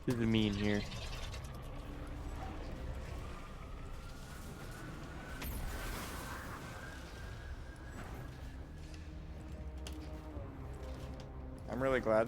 This is me in here. I'm really glad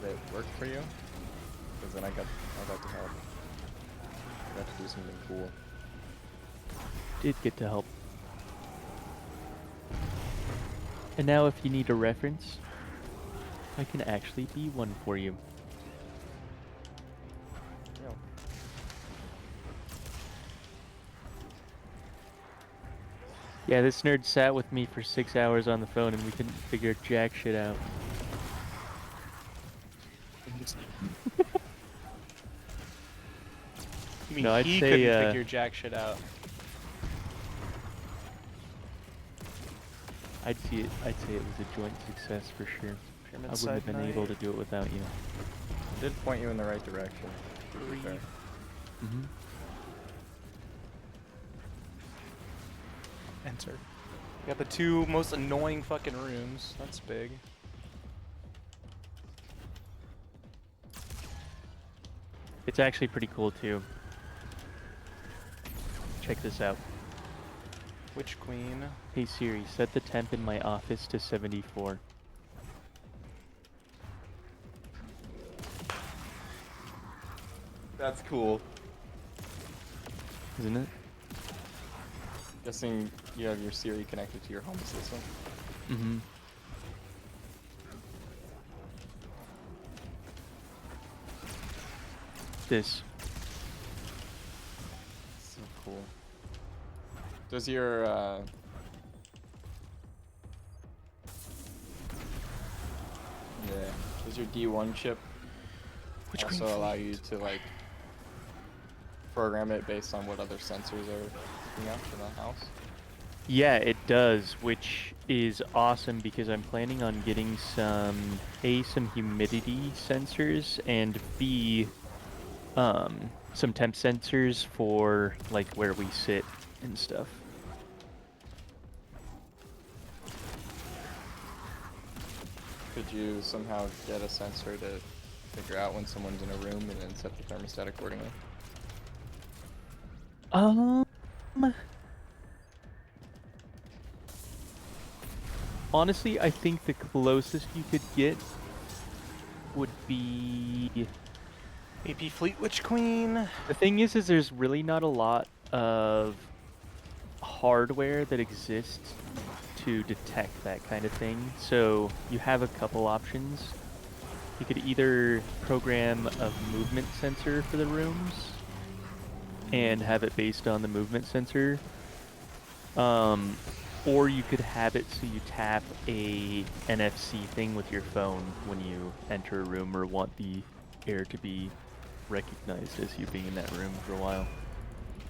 that it worked for you, because then I got to help. I got to do something cool. Did get to help. And now if you need a reference, I can actually be one for you. Yeah. Yeah, this nerd sat with me for 6 hours on the phone and we couldn't figure jack shit out. You mean No, I'd he say, couldn't figure jack shit out? I'd say it was a joint success for sure. Pyramid I wouldn't Side have been able to Knight. do it without you. I did point you in the right direction. To be fair. Mm-hmm. Enter. We got the two most annoying fucking rooms. That's big. It's actually pretty cool too. Check this out. Witch Queen. Hey Siri, set the temp in my office to 74. That's cool. Isn't it? Guessing you have your Siri connected to your home system. Mm-hmm. This. So cool. Does your does your D1 chip also allow you to like program it based on what other sensors are picking up in the house? Yeah, it does, which is awesome because I'm planning on getting some humidity sensors and B, some temp sensors for like where we sit and stuff. Could you somehow get a sensor to figure out when someone's in a room and then set the thermostat accordingly? Honestly, I think the closest you could get would be... AP Fleet Witch Queen. The thing is there's really not a lot of hardware that exists to detect that kind of thing. So you have a couple options. You could either program a movement sensor for the rooms and have it based on the movement sensor. Or you could have it so you tap a NFC thing with your phone when you enter a room or want the air to be recognized as you being in that room for a while,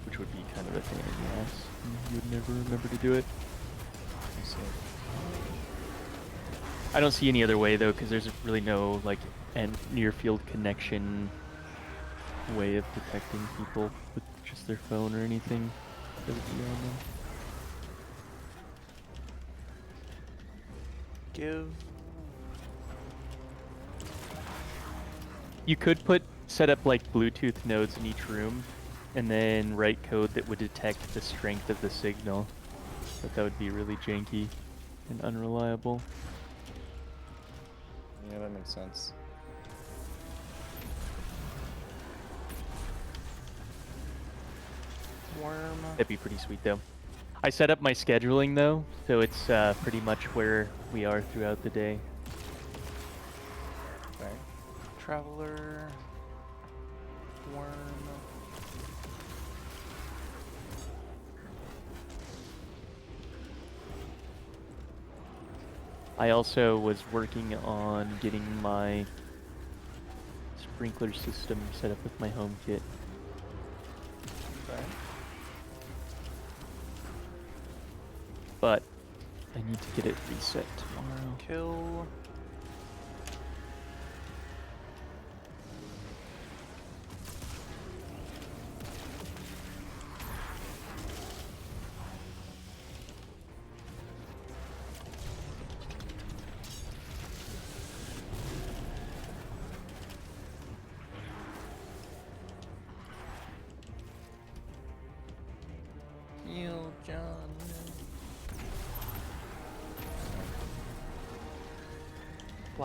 which would be kind of a pain in the ass. You would never remember to do it. I don't see any other way though, because there's really no like near field connection way of detecting people with just their phone or anything that would be on them. Give. You could set up like Bluetooth nodes in each room and then write code that would detect the strength of the signal, but that would be really janky and unreliable. Yeah, that makes sense. Worm. That'd be pretty sweet though. I set up my scheduling though, so it's pretty much where we are throughout the day. Okay. Traveler. Worm. I also was working on getting my sprinkler system set up with my home kit. Okay. But I need to get it reset tomorrow. Kill.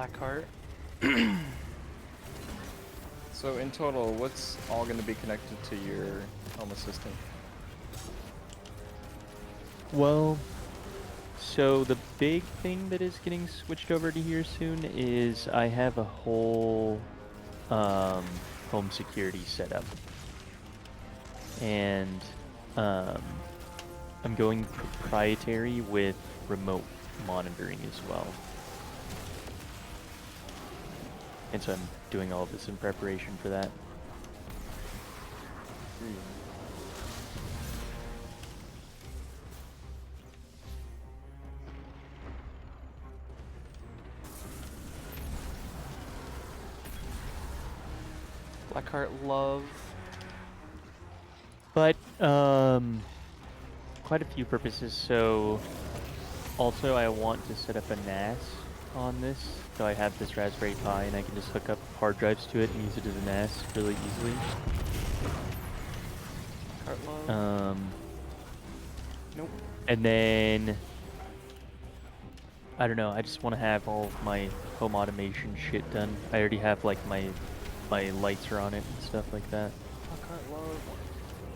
Blackheart. So in total, what's all going to be connected to your home assistant? Well, so the big thing that is getting switched over to here soon is I have a whole home security setup, and um, I'm going proprietary with remote monitoring as well. And so I'm doing all of this in preparation for that. Blackheart love. But quite a few purposes. So also I want to set up a NAS on this. So I have this Raspberry Pi and I can just hook up hard drives to it and use it as a NAS really easily. Blackheart love. Nope. And then I don't know, I just want to have all of my home automation shit done. I already have like my lights are on it and stuff like that. Blackheart love.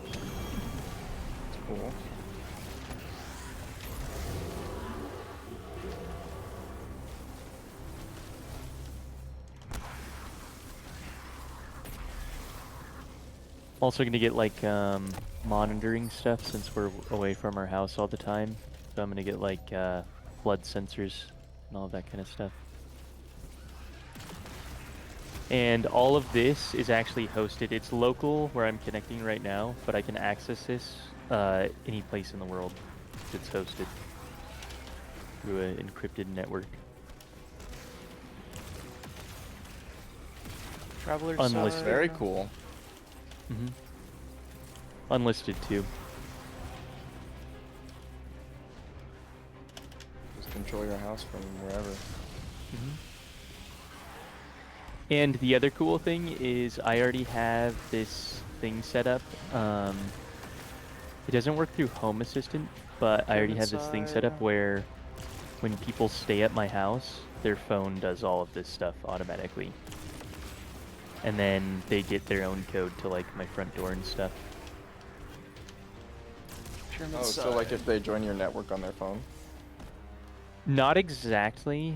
That's cool. Also gonna get like monitoring stuff since we're away from our house all the time. So I'm gonna get like flood sensors and all that kind of stuff. And all of this is actually hosted. It's local where I'm connecting right now, but I can access this any place in the world that's hosted through an encrypted network. Traveler Unlisted. side. Very cool. Mm-hmm. Unlisted too. Just control your house from wherever. Mm-hmm. And the other cool thing is I already have this thing set up. It doesn't work through Home Assistant, but I already have this thing set up Inside. where when people stay at my house, their phone does all of this stuff automatically. And then they get their own code to like my front door and stuff. Pyramid Oh, so like if they join your network on their phone? Not exactly.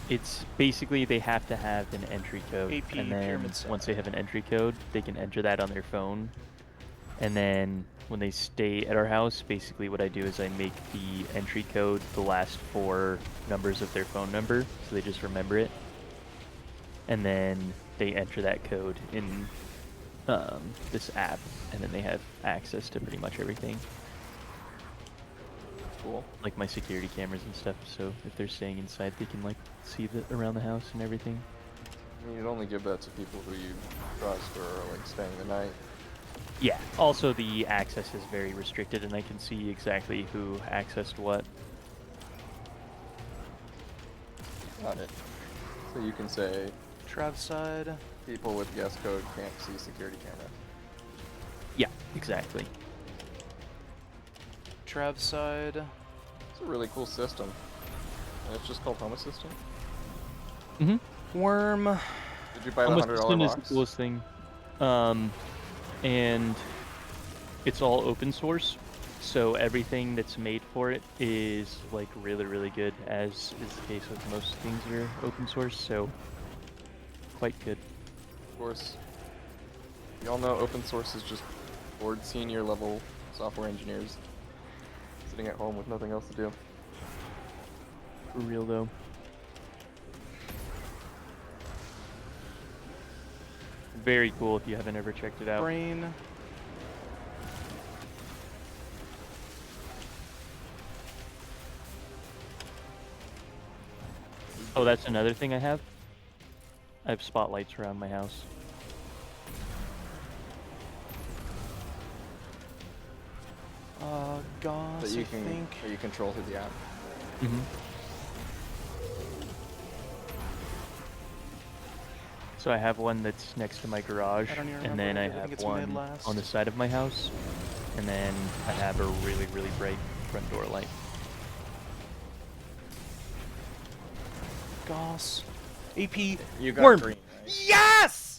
It's basically they have to have an entry code, AP and then pyramid once they have an entry code, they can enter that on their phone. And then when they stay at our house, basically what I do is I make the entry code the last 4 numbers of their phone number, so they just remember it. And then they enter that code in this app, and then they have access to pretty much everything. Cool. Like my security cameras and stuff, so if they're staying inside, they can like see around the house and everything. I mean, you'd only give that to people who you trust or are like staying the night. Yeah, also the access is very restricted, and I can see exactly who accessed what. Got it. So you can say Trav side. people with guest code can't see security camera. Yeah, exactly. Trav side. It's a really cool system. And it's just called Home Assistant? Mm-hmm. Worm. Did you buy the Home $100 Assistant is box? the coolest thing. And it's all open source, so everything that's made for it is like really, really good, as is the case with most things that are open source, so quite good. Of course. You all know open source is just bored senior level software engineers sitting at home with nothing else to do. For real though. Very cool if you haven't ever checked it out. Brain. Oh, that's another thing I have. I have spotlights around my house. Goss, That you I can think. that you control through the app. Mm-hmm. So I have one that's next to my garage, I don't even and then I remember. I think have it's one mid-last. on the side of my house, and then I have a really, really bright front door light. Goss. AP. You got Worm. green, right? Yes!